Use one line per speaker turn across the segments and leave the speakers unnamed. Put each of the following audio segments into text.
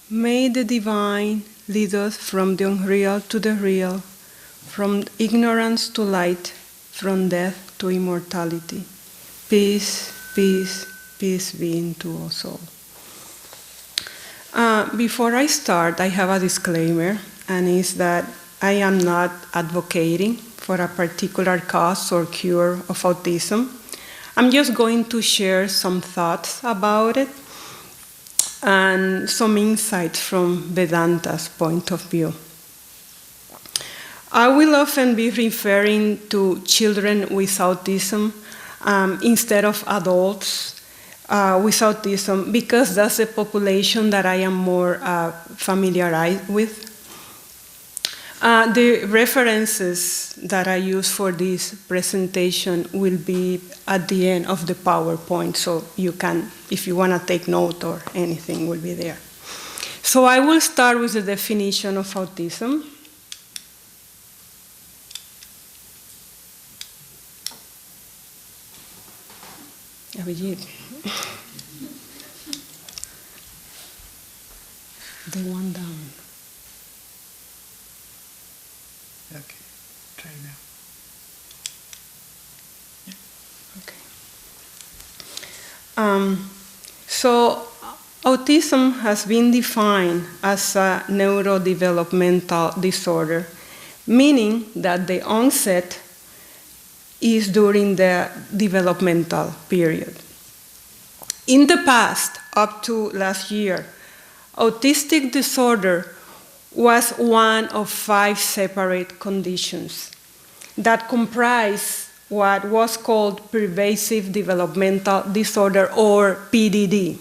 May the divine lead us from the unreal to the real, from ignorance to light, from death to immortality. Peace, peace, peace be unto us all. Before I start, I have a disclaimer, and it's that I am not advocating for a particular cause or cure of autism. I'm just going to share some thoughts about it and some insights from Vedanta's point of view. I will often be referring to children with autism instead of adults with autism, because that's a population that I am more familiarized with. The references that I use for this presentation will be at the end of the PowerPoint, so you can, if you want to take note or anything, will be there. So I will start with the definition of autism. The one down.
Okay, try now.
Yeah. Okay. So autism has been defined as a neurodevelopmental disorder, meaning that the onset is during the developmental period. In the past, up to last year, autistic disorder was one of 5 separate conditions that comprise what was called pervasive developmental disorder, or PDD.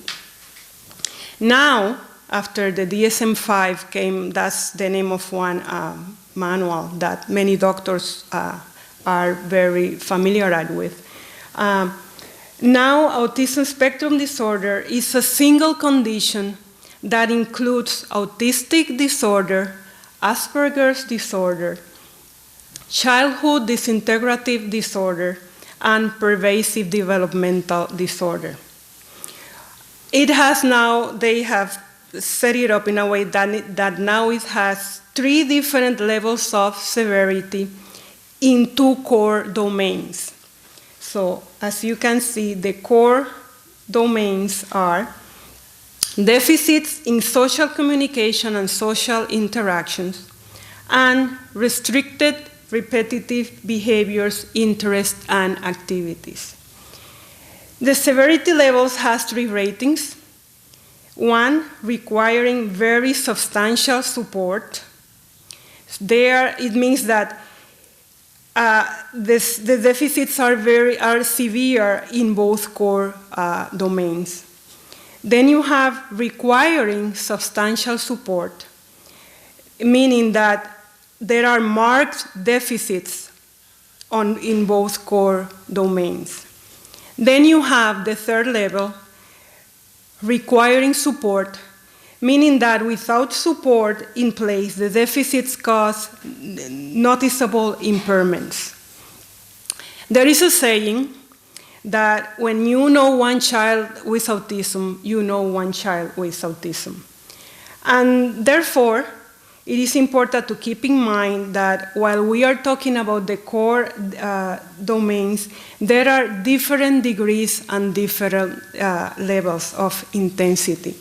Now, after the DSM-5 came, that's the name of one manual that many doctors are very familiar with. Now, autism spectrum disorder is a single condition that includes autistic disorder, Asperger's disorder, childhood disintegrative disorder, and pervasive developmental disorder. It has now, they have set it up in a way that now it has 3 different levels of severity in 2 core domains. So, as you can see, the core domains are deficits in social communication and social interactions, and restricted repetitive behaviors, interests, and activities. The severity levels has 3 ratings. 1, requiring very substantial support. It means that the deficits are severe in both core domains. Then you have requiring substantial support, meaning that there are marked deficits in both core domains. Then you have the 3rd level, requiring support, meaning that without support in place, the deficits cause noticeable impairments. There is a saying that when you know one child with autism, you know one child with autism. And therefore, it is important to keep in mind that while we are talking about the core domains, there are different degrees and different levels of intensity.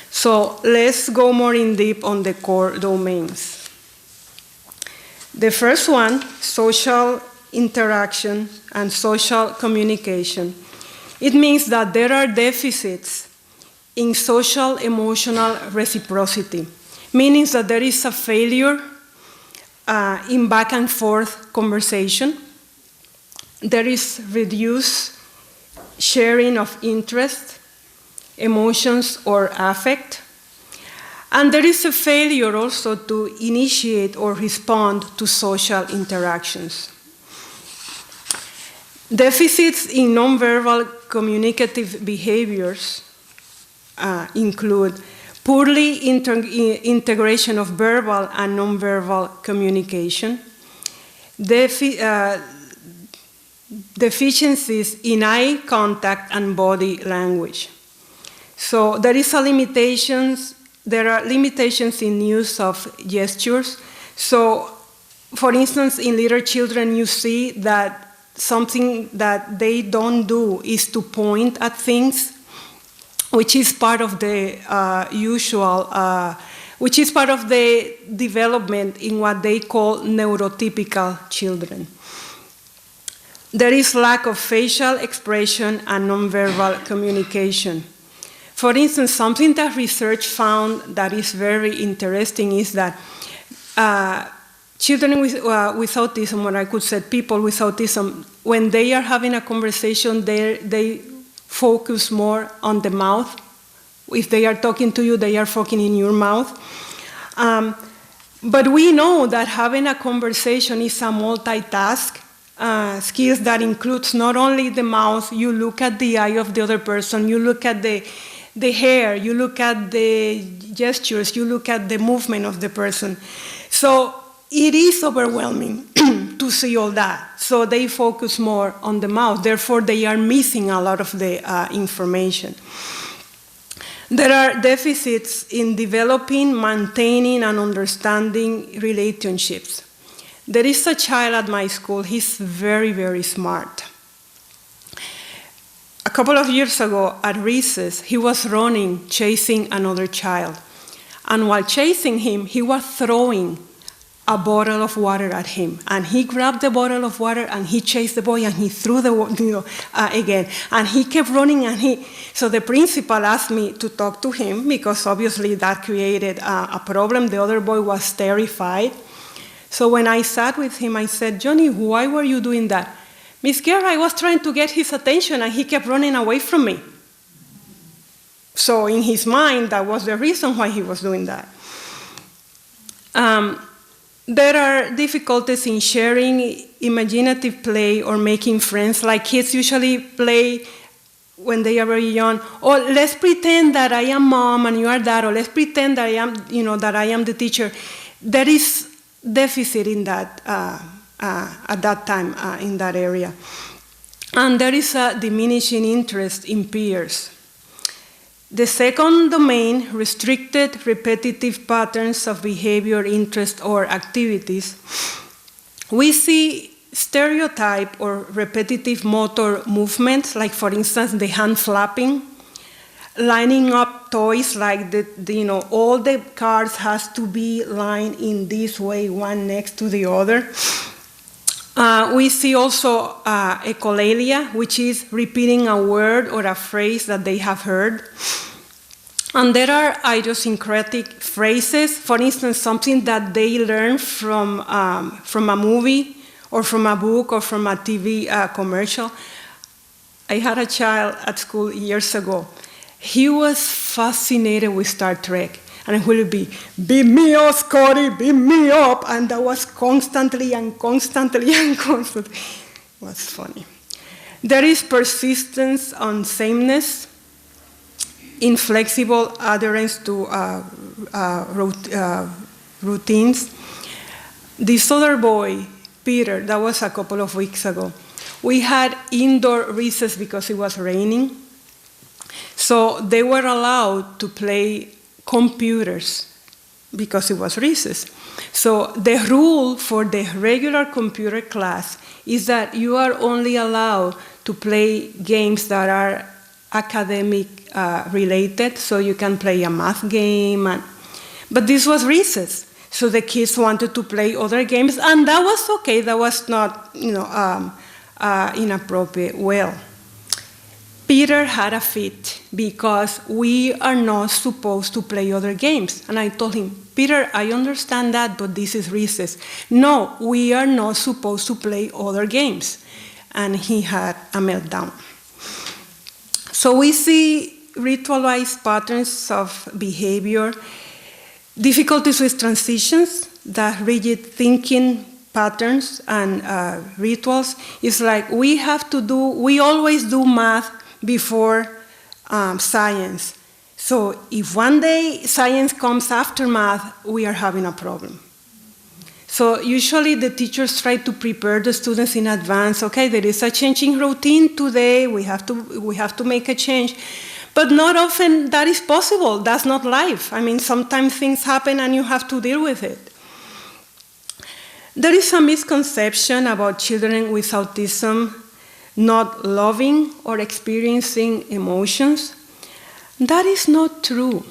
So let's go more in depth on the core domains. The first one, social interaction and social communication. It means that there are deficits in social emotional reciprocity, meaning that there is a failure in back and forth conversation. There is reduced sharing of interest, emotions, or affect. And there is a failure also to initiate or respond to social interactions. Deficits in nonverbal communicative behaviors include poorly integration of verbal and nonverbal communication, deficiencies in eye contact and body language. So there are limitations in use of gestures. So, for instance, in little children, you see that something that they don't do is to point at things, which is part of the which is part of the development in what they call neurotypical children. There is lack of facial expression and nonverbal communication. For instance, something that research found that is very interesting is that children with autism, or I could say people with autism, when they are having a conversation, they focus more on the mouth. If they are talking to you, they are focusing in your mouth. But we know that having a conversation is a multitask skills that includes not only the mouth, you look at the eye of the other person, you look at the hair, you look at the gestures, you look at the movement of the person. So it is overwhelming to see all that. So they focus more on the mouth. Therefore, they are missing a lot of the information. There are deficits in developing, maintaining, and understanding relationships. There is a child at my school, he's very, very smart. A couple of years ago at recess, he was running, chasing another child. And while chasing him, he was throwing a bottle of water at him. And he grabbed the bottle of water and he chased the boy and he threw the water again. And he kept running so the principal asked me to talk to him because obviously that created a problem. The other boy was terrified. So when I sat with him, I said, "Johnny, why were you doing that?" "Miss Guerra, I was trying to get his attention and he kept running away from me." So in his mind, that was the reason why he was doing that. There are difficulties in sharing imaginative play or making friends. Like kids usually play when they are very young. Or let's pretend that I am mom and you are dad. Or let's pretend that I am, that I am the teacher. There is deficit in that at that time in that area, and there is a diminishing interest in peers. The second domain, restricted repetitive patterns of behavior, interest, or activities. We see stereotype or repetitive motor movements, like for instance, the hand flapping, lining up toys like all the cards has to be lined in this way, one next to the other. We see also echolalia, which is repeating a word or a phrase that they have heard. And there are idiosyncratic phrases, for instance, something that they learn from a movie or from a book or from a TV commercial. I had a child at school years ago. He was fascinated with Star Trek. And it would be, "Beam me up, Scotty, beam me up." And that was constantly and constantly and constantly. It was funny. There is persistence on sameness, inflexible adherence to routines. This other boy, Peter, that was a couple of weeks ago. We had indoor recess because it was raining. So they were allowed to play computers because it was recess. So the rule for the regular computer class is that you are only allowed to play games that are academic related, so you can play a math game. But this was recess, so the kids wanted to play other games, and that was okay. That was not, inappropriate. Well, Peter had a fit because we are not supposed to play other games. And I told him, "Peter, I understand that, but this is recess. No, we are not supposed to play other games." And he had a meltdown. So we see ritualized patterns of behavior, difficulties with transitions, that rigid thinking patterns and rituals. It's like we always do math before science. So if one day science comes after math, we are having a problem. So usually the teachers try to prepare the students in advance. Okay, there is a changing routine today. We have to make a change. But not often that is possible. That's not life. I mean, sometimes things happen and you have to deal with it. There is a misconception about children with autism not loving or experiencing emotions. That is not true.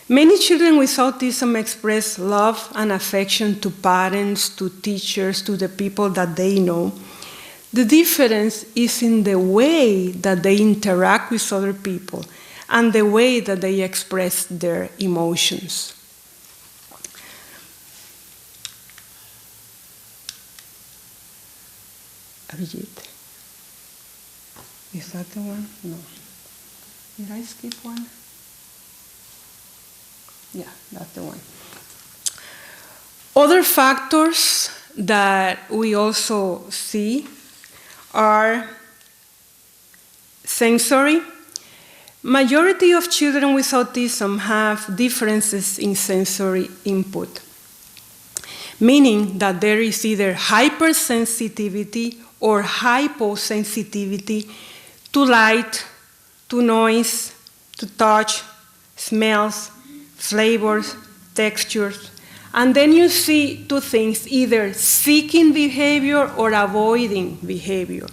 Many children with autism express love and affection to parents, to teachers, to the people that they know. The difference is in the way that they interact with other people and the way that they express their emotions. Abhijit. Is that the one? No. Did I skip one? Yeah, that's the one. Other factors that we also see are sensory. Majority of children with autism have differences in sensory input, meaning that there is either hypersensitivity or hyposensitivity to light, to noise, to touch, smells, flavors, textures. And then you see two things, either seeking behavior or avoiding behavior,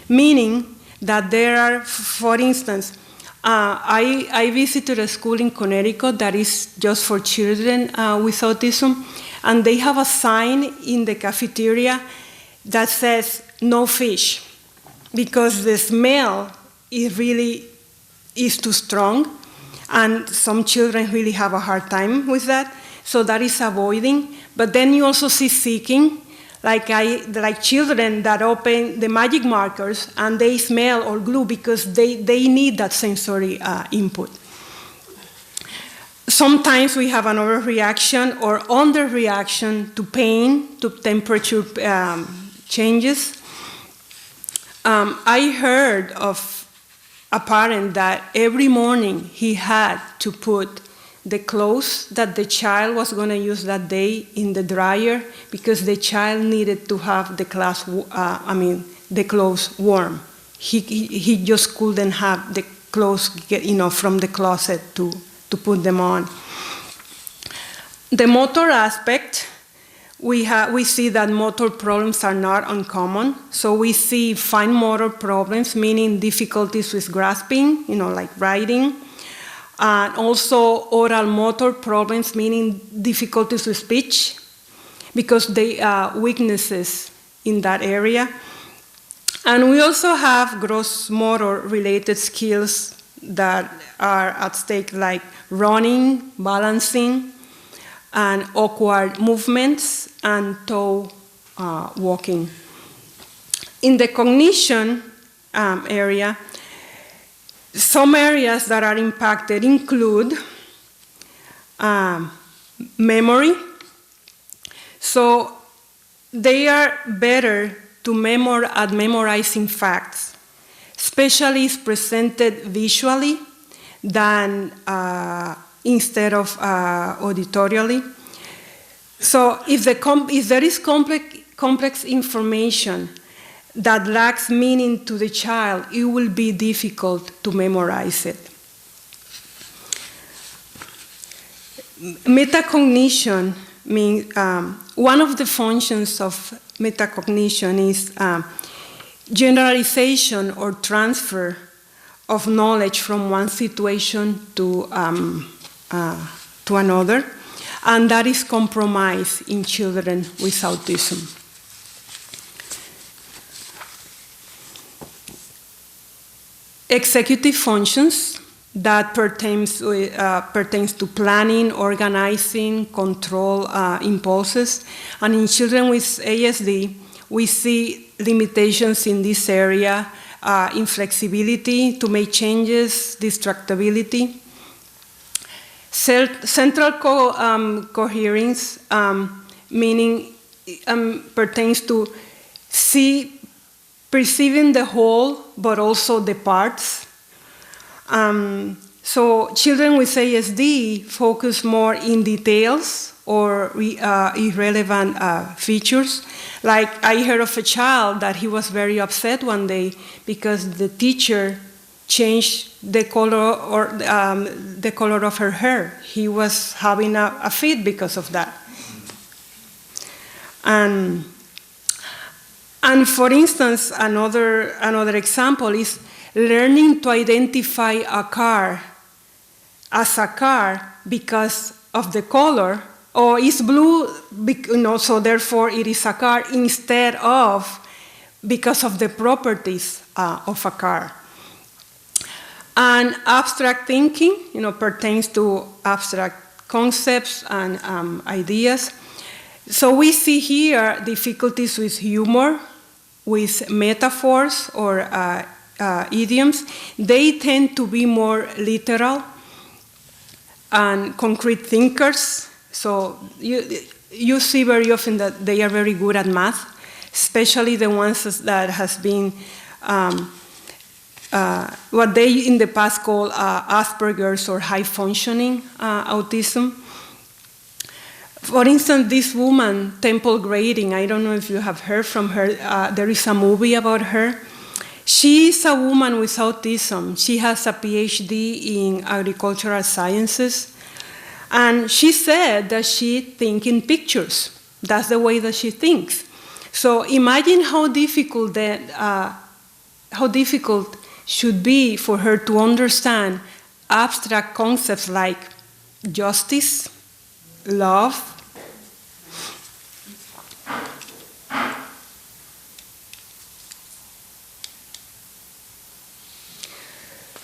meaning that there are, for instance, I visited a school in Connecticut that is just for children with autism, and they have a sign in the cafeteria that says no fish, because the smell is too strong, and some children really have a hard time with that. So that is avoiding. But then you also see seeking, like children that open the magic markers and they smell or glue because they need that sensory input. Sometimes we have an overreaction or underreaction to pain, to temperature changes. I heard of a parent that every morning he had to put the clothes that the child was going to use that day in the dryer because the child needed to have the clothes warm. He just couldn't have the clothes from the closet to put them on. The motor aspect, we see that motor problems are not uncommon. So we see fine motor problems, meaning difficulties with grasping, like writing. And also oral motor problems, meaning difficulties with speech, because they are weaknesses in that area. And we also have gross motor related skills that are at stake, like running, balancing, and awkward movements, and toe walking. In the cognition area, some areas that are impacted include memory. So they are better at memorizing facts, especially if presented visually than instead of auditorially. So if there is complex information that lacks meaning to the child, it will be difficult to memorize it. Metacognition means one of the functions of metacognition is generalization or transfer of knowledge from one situation to another, and that is compromised in children with autism. Executive functions that pertains to planning, organizing, control impulses. And in children with ASD, we see limitations in this area, inflexibility to make changes, distractibility. Central coherence, meaning pertains to perceiving the whole, but also the parts. So children with ASD focus more in details or irrelevant features. Like I heard of a child that he was very upset one day because the teacher changed the color or the color of her hair. He was having a fit because of that. And for instance, another example is learning to identify a car as a car because of the color, or it's blue, so therefore it is a car, instead of because of the properties of a car. And abstract thinking, pertains to abstract concepts and ideas. So we see here difficulties with humor, with metaphors or idioms. They tend to be more literal and concrete thinkers. So you see very often that they are very good at math, especially the ones that has been what they in the past call Asperger's or high-functioning autism. For instance, this woman, Temple Grandin, I don't know if you have heard from her, there is a movie about her. She is a woman with autism. She has a PhD in agricultural sciences. And she said that she thinks in pictures. That's the way that she thinks. So imagine how difficult should be for her to understand abstract concepts like justice, love,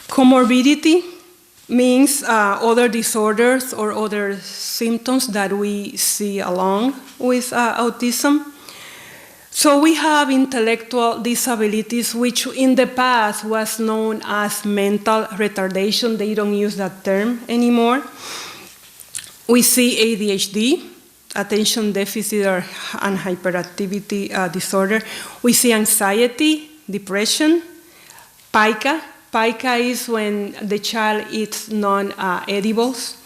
comorbidity means other disorders or other symptoms that we see along with autism. So we have intellectual disabilities, which in the past was known as mental retardation. They don't use that term anymore. We see ADHD, attention deficit and hyperactivity disorder. We see anxiety, depression, pica. Pica is when the child eats non-edibles.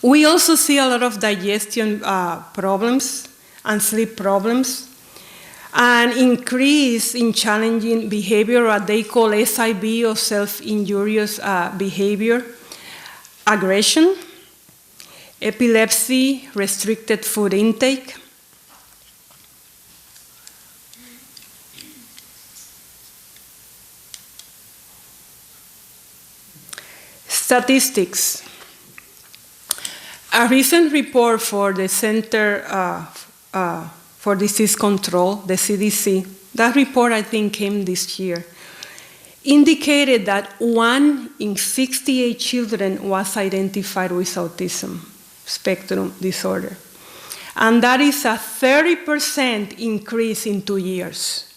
We also see a lot of digestion problems and sleep problems, an increase in challenging behavior, what they call SIB or self-injurious behavior, aggression, epilepsy, restricted food intake. Statistics. A recent report for the Center for Disease Control, the CDC, that report I think came this year, indicated that 1 in 68 children was identified with autism spectrum disorder. And that is a 30% increase in 2 years.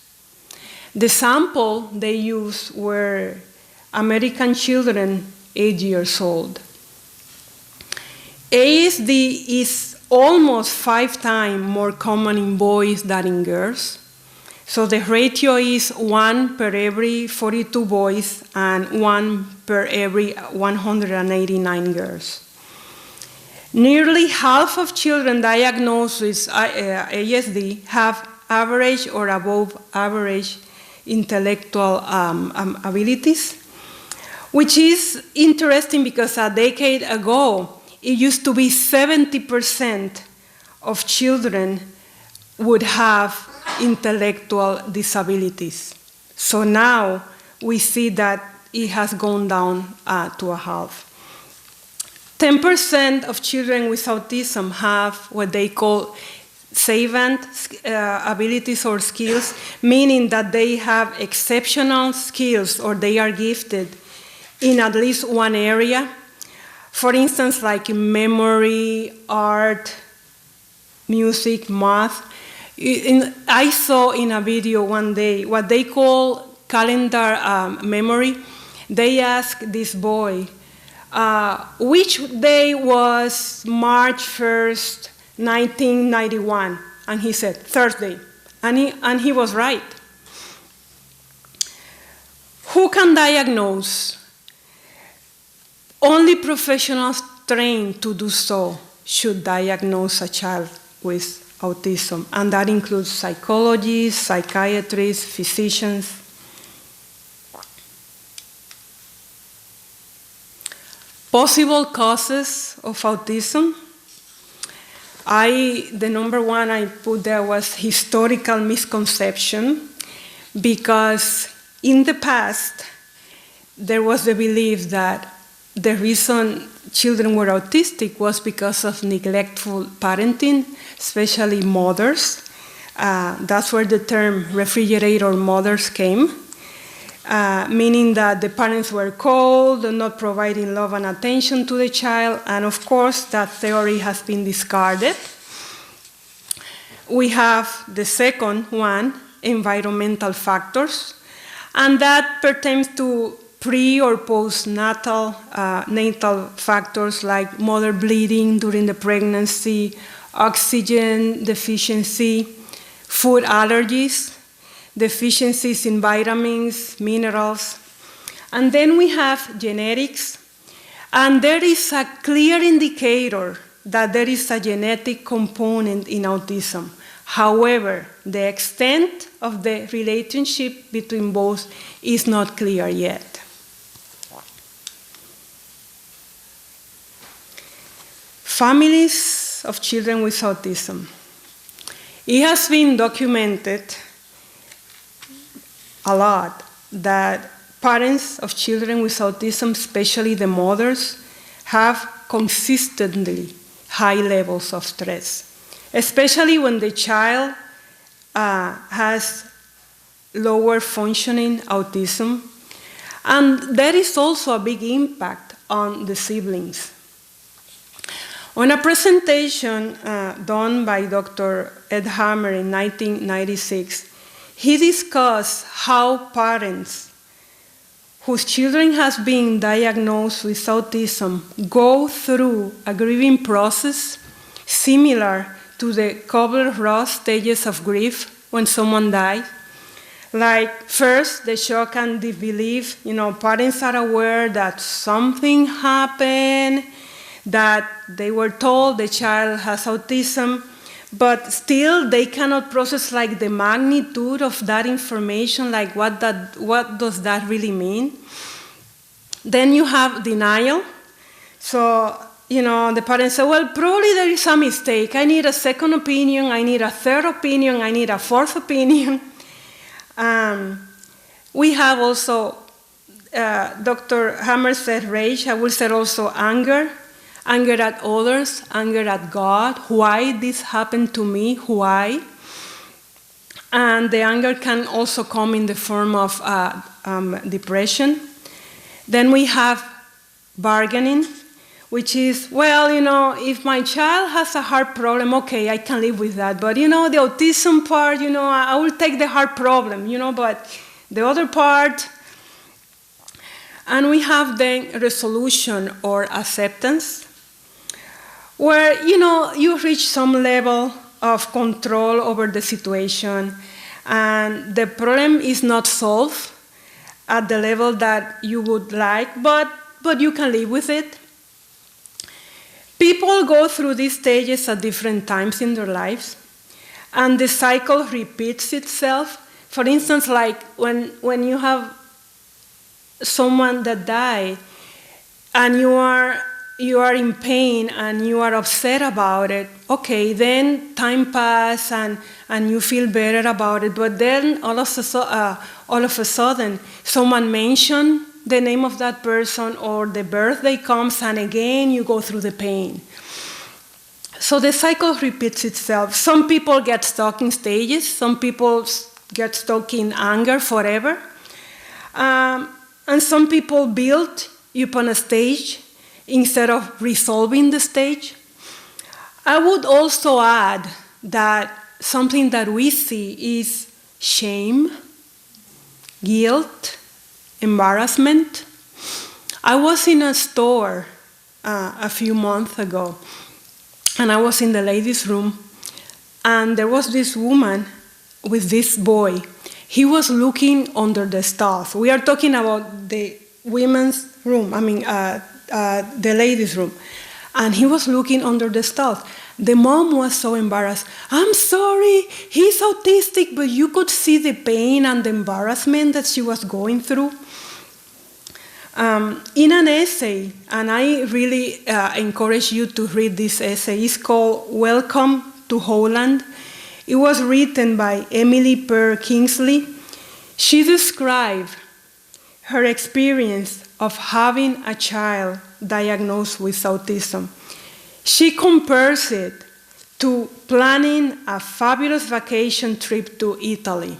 The sample they used were American children 8 years old. ASD is almost 5 times more common in boys than in girls. So the ratio is 1 per every 42 boys and 1 per every 189 girls. Nearly half of children diagnosed with ASD have average or above average intellectual abilities, which is interesting because a decade ago, it used to be 70% of children would have intellectual disabilities. So now we see that it has gone down to a half. 10% of children with autism have what they call savant abilities or skills, meaning that they have exceptional skills or they are gifted in at least one area. For instance, like memory, art, music, math. I saw in a video one day what they call calendar memory. They asked this boy, which day was March 1st, 1991? And he said, Thursday. And he was right. Who can diagnose? Only professionals trained to do so should diagnose a child with autism, and that includes psychologists, psychiatrists, physicians. Possible causes of autism. The number one I put there was historical misconception, because in the past, there was the belief that the reason children were autistic was because of neglectful parenting, especially mothers. That's where the term refrigerator mothers came, meaning that the parents were cold and not providing love and attention to the child, and of course that theory has been discarded. We have the second one, environmental factors, and that pertains to pre- or postnatal natal factors like mother bleeding during the pregnancy, oxygen deficiency, food allergies, deficiencies in vitamins, minerals. And then we have genetics, and there is a clear indicator that there is a genetic component in autism. However, the extent of the relationship between both is not clear yet. Families of children with autism. It has been documented a lot that parents of children with autism, especially the mothers, have consistently high levels of stress, especially when the child has lower functioning autism. And there is also a big impact on the siblings. On a presentation done by Dr. Ed Hammer in 1996, he discussed how parents whose children has been diagnosed with autism go through a grieving process similar to the Kubler-Ross stages of grief when someone dies. Like, first, the shock and disbelief. Parents are aware that something happened, that they were told the child has autism, but still they cannot process like the magnitude of that information, like what does that really mean? Then you have denial. So, the parents say, well, probably there is a mistake. I need a second opinion, I need a third opinion, I need a fourth opinion. We have also, Dr. Hammer said rage, I will say also anger at others, anger at God. Why this happened to me? Why? And the anger can also come in the form of depression. Then we have bargaining, which is, well, if my child has a heart problem, okay, I can live with that. But, the autism part, I will take the heart problem, but the other part. And we have then resolution or acceptance, where, you reach some level of control over the situation, and the problem is not solved at the level that you would like, but you can live with it. People go through these stages at different times in their lives, and the cycle repeats itself. For instance, like when you have someone that died, and you are in pain and you are upset about it, okay, then time passes and you feel better about it, but then all of a sudden someone mentioned the name of that person, or the birthday comes, and again you go through the pain. So the cycle repeats itself. Some people get stuck in stages, some people get stuck in anger forever, and some people build upon a stage instead of resolving the stage. I would also add that something that we see is shame, guilt, embarrassment. I was in a store a few months ago, and I was in the ladies' room, and there was this woman with this boy. He was looking under the stalls. We are talking about the women's room, the ladies' room. And he was looking under the stalls. The mom was so embarrassed. I'm sorry, he's autistic, but you could see the pain and the embarrassment that she was going through. In an essay, and I really encourage you to read this essay, it's called Welcome to Holland. It was written by Emily Pearl Kingsley. She described her experience of having a child diagnosed with autism. She compares it to planning a fabulous vacation trip to Italy.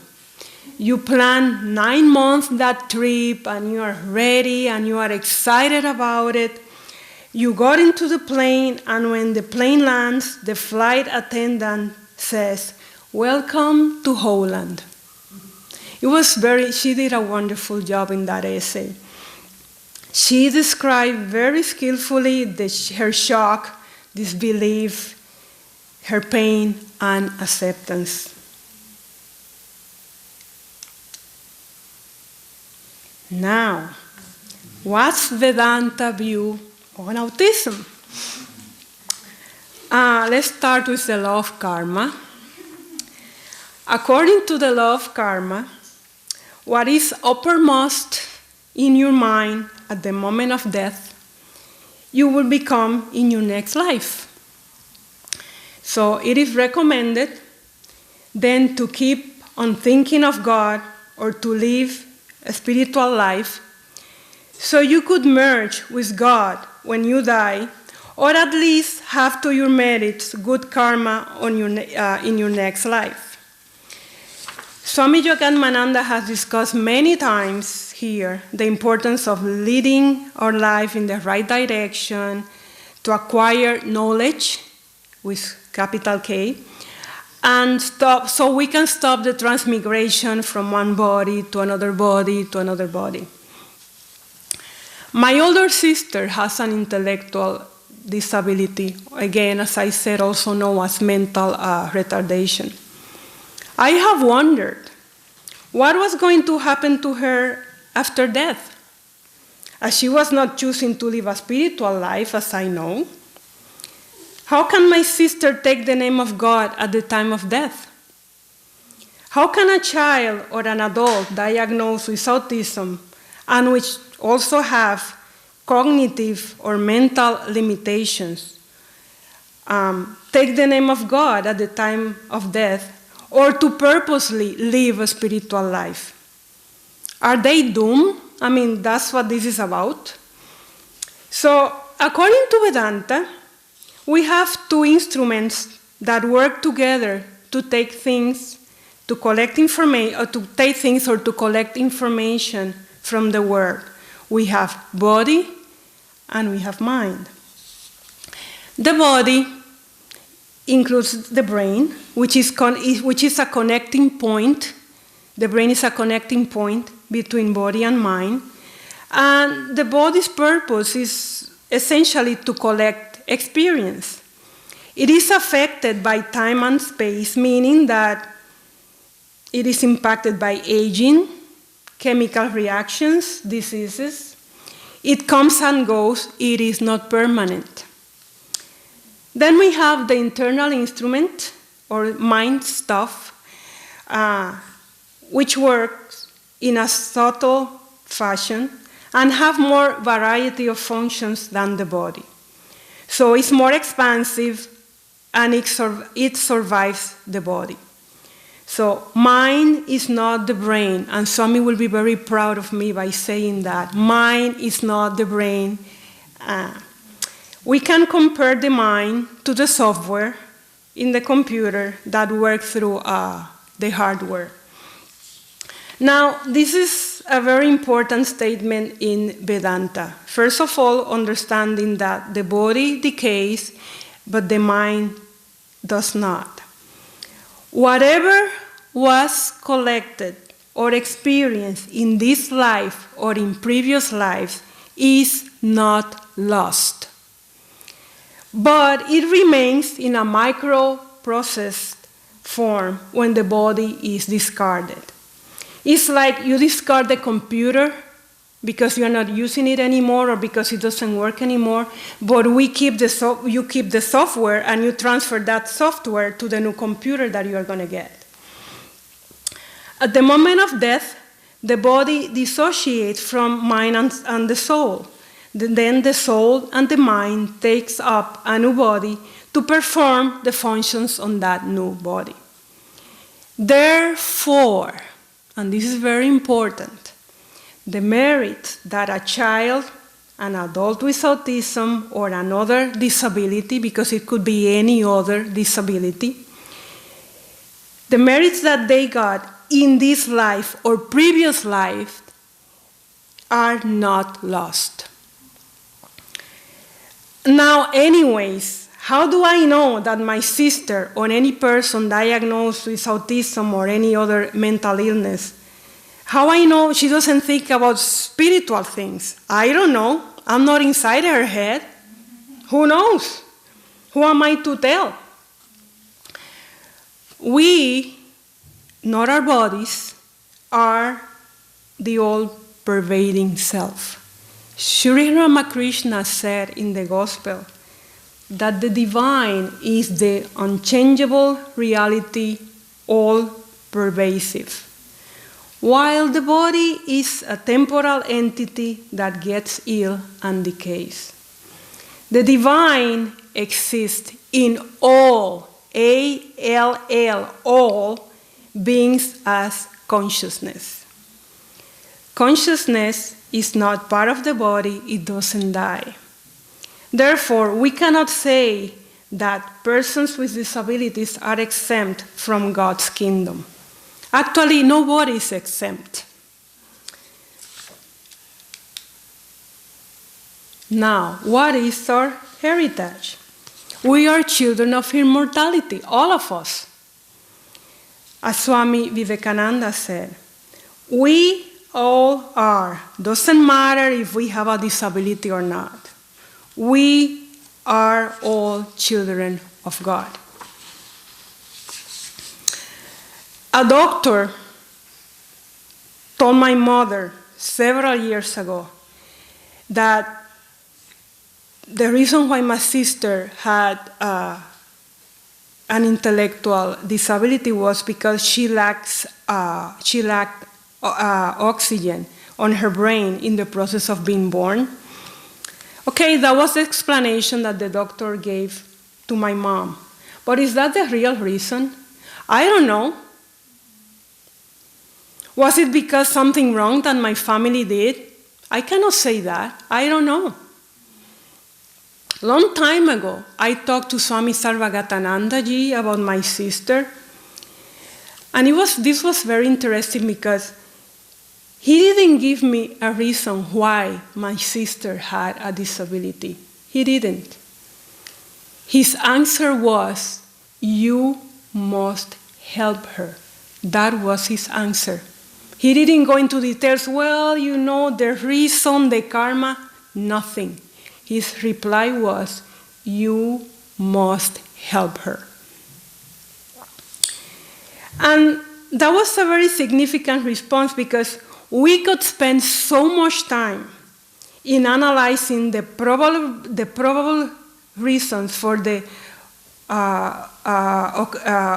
You plan 9 months that trip, and you are ready, and you are excited about it. You got into the plane, and when the plane lands, the flight attendant says, "Welcome to Holland." She did a wonderful job in that essay. She described very skillfully her shock, disbelief, her pain, and acceptance. Now, what's Vedanta view on autism? Let's start with the law of karma. According to the law of karma, what is uppermost in your mind at the moment of death, you will become in your next life. So it is recommended then to keep on thinking of God or to live a spiritual life so you could merge with God when you die, or at least have to your merits good karma in your next life. Swami Yoganananda has discussed many times here the importance of leading our life in the right direction, to acquire knowledge with capital K, and so we can stop the transmigration from one body to another body to another body. My older sister has an intellectual disability, again, as I said, also known as mental retardation. I have wondered what was going to happen to her after death, as she was not choosing to live a spiritual life, as I know. How can my sister take the name of God at the time of death? How can a child or an adult diagnosed with autism and which also have cognitive or mental limitations take the name of God at the time of death, or to purposely live a spiritual life? Are they doomed? I mean, that's what this is about. So, according to Vedanta, we have two instruments that work together to take things, to collect information, or to take things or to collect information from the world. We have body and we have mind. The body includes the brain, which is a connecting point. The brain is a connecting point between body and mind. And the body's purpose is essentially to collect experience. It is affected by time and space, meaning that it is impacted by aging, chemical reactions, diseases. It comes and goes, it is not permanent. Then we have the internal instrument, or mind stuff, which works in a subtle fashion and have more variety of functions than the body. So it's more expansive, and it survives the body. So mind is not the brain, and Swami will be very proud of me by saying that. Mind is not the brain. We can compare the mind to the software in the computer that works through the hardware. Now, this is a very important statement in Vedanta. First of all, understanding that the body decays, but the mind does not. Whatever was collected or experienced in this life or in previous lives is not lost, but it remains in a microprocessed form when the body is discarded. It's like you discard the computer because you're not using it anymore or because it doesn't work anymore, but you keep the software and you transfer that software to the new computer that you're going to get. At the moment of death, the body dissociates from mind and the soul. Then the soul and the mind takes up a new body to perform the functions on that new body. Therefore, and this is very important, the merit that a child, an adult with autism, or another disability, because it could be any other disability, the merits that they got in this life or previous life are not lost. Now, anyways, how do I know that my sister or any person diagnosed with autism or any other mental illness, how I know she doesn't think about spiritual things? I don't know. I'm not inside her head. Who knows? Who am I to tell? We, not our bodies, are the all-pervading self. Sri Ramakrishna said in the Gospel that the divine is the unchangeable reality, all-pervasive, while the body is a temporal entity that gets ill and decays. The divine exists in all, A-L-L, all beings as consciousness. Consciousness is not part of the body, it doesn't die. Therefore, we cannot say that persons with disabilities are exempt from God's kingdom. Actually, nobody is exempt. Now, what is our heritage? We are children of immortality, all of us. As Swami Vivekananda said, we all are. Doesn't matter if we have a disability or not. We are all children of God. A doctor told my mother several years ago that the reason why my sister had an intellectual disability was because she lacked oxygen on her brain in the process of being born. Okay, that was the explanation that the doctor gave to my mom. But is that the real reason? I don't know. Was it because something wrong that my family did? I cannot say that. I don't know. Long time ago, I talked to Swami Sarvagatananda Ji about my sister. And this was very interesting because he didn't give me a reason why my sister had a disability. He didn't. His answer was, you must help her. That was his answer. He didn't go into details, well, you know, the reason, the karma, nothing. His reply was, you must help her. And that was a very significant response because we could spend so much time in analyzing the probable reasons for the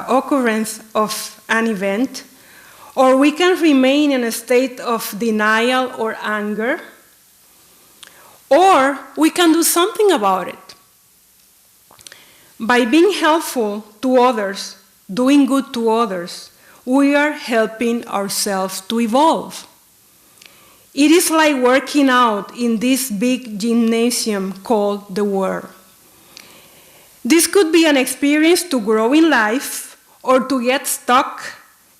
occurrence of an event, or we can remain in a state of denial or anger, or we can do something about it. By being helpful to others, doing good to others, we are helping ourselves to evolve. It is like working out in this big gymnasium called the world. This could be an experience to grow in life or to get stuck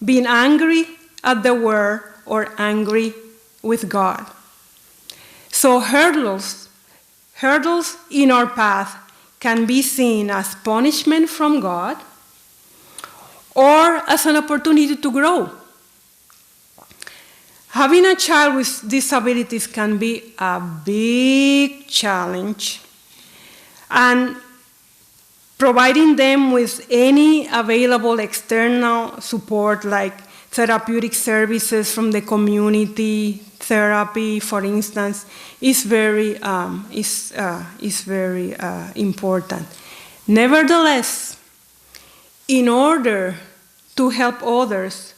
being angry at the world or angry with God. So hurdles in our path can be seen as punishment from God or as an opportunity to grow. Having a child with disabilities can be a big challenge, and providing them with any available external support like therapeutic services from the community, therapy, for instance, is very important. Nevertheless, in order to help others,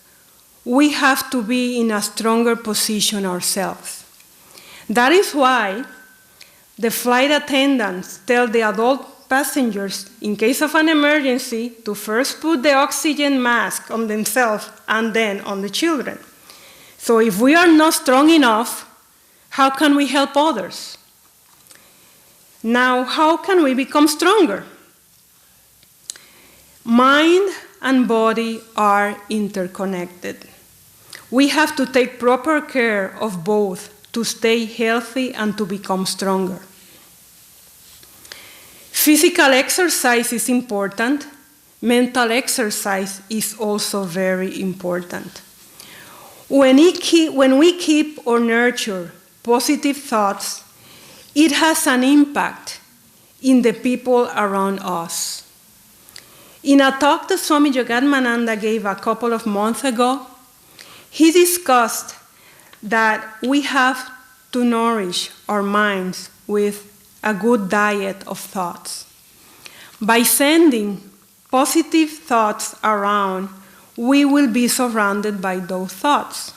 we have to be in a stronger position ourselves. That is why the flight attendants tell the adult passengers, in case of an emergency, to first put the oxygen mask on themselves and then on the children. So if we are not strong enough, how can we help others? Now, how can we become stronger? Mind and body are interconnected. We have to take proper care of both to stay healthy and to become stronger. Physical exercise is important. Mental exercise is also very important. When we keep or nurture positive thoughts, it has an impact in the people around us. In a talk that Swami Jagatmananda gave a couple of months ago, he discussed that we have to nourish our minds with a good diet of thoughts. By sending positive thoughts around, we will be surrounded by those thoughts.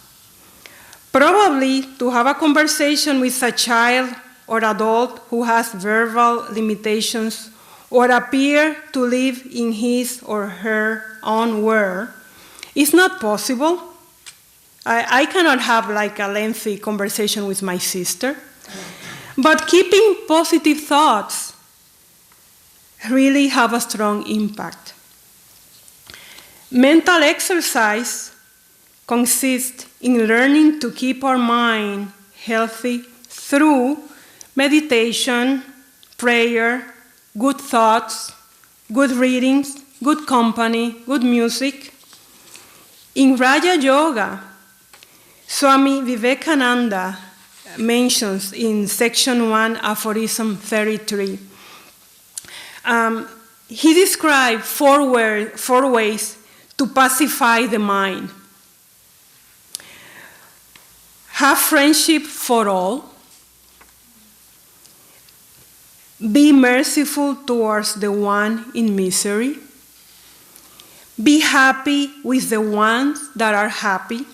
Probably to have a conversation with a child or adult who has verbal limitations or appear to live in his or her own world is not possible. I cannot have like a lengthy conversation with my sister. But keeping positive thoughts really have a strong impact. Mental exercise consists in learning to keep our mind healthy through meditation, prayer, good thoughts, good readings, good company, good music. In Raja Yoga, Swami Vivekananda mentions in section 1, aphorism 33. He described four ways to pacify the mind. Have friendship for all. Be merciful towards the one in misery. Be happy with the ones that are happy.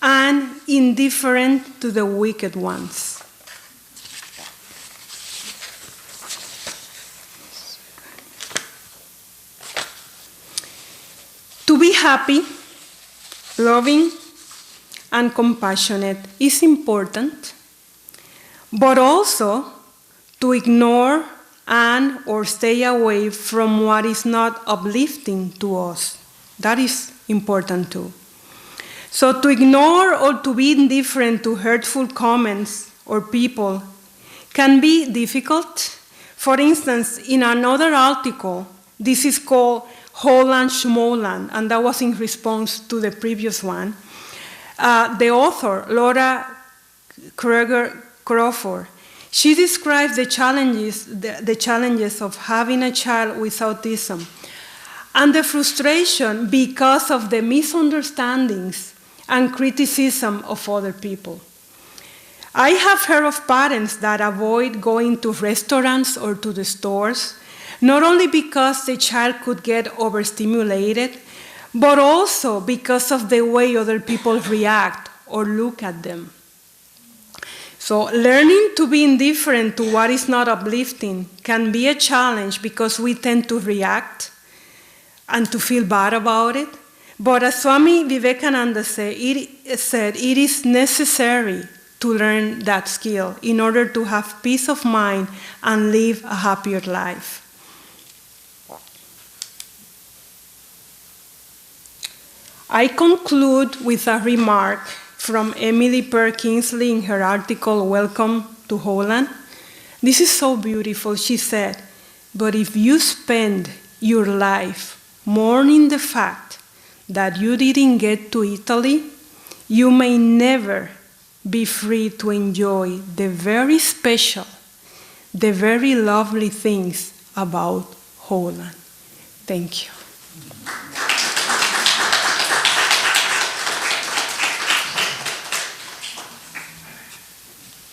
And indifferent to the wicked ones. To be happy, loving, and compassionate is important, but also to ignore and or stay away from what is not uplifting to us. That is important too. So to ignore or to be indifferent to hurtful comments or people can be difficult. For instance, in another article, this is called Holland Schmoland, and that was in response to the previous one. The author, Laura Crawford, she describes the challenges of having a child with autism and the frustration because of the misunderstandings and criticism of other people. I have heard of parents that avoid going to restaurants or to the stores, not only because the child could get overstimulated, but also because of the way other people react or look at them. So learning to be indifferent to what is not uplifting can be a challenge because we tend to react and to feel bad about it. But as Swami Vivekananda said, it is necessary to learn that skill in order to have peace of mind and live a happier life. I conclude with a remark from Emily Perkinsley in her article, Welcome to Holland. This is so beautiful. She said, but if you spend your life mourning the fact that you didn't get to Italy, you may never be free to enjoy the very special, the very lovely things about Holland. Thank you.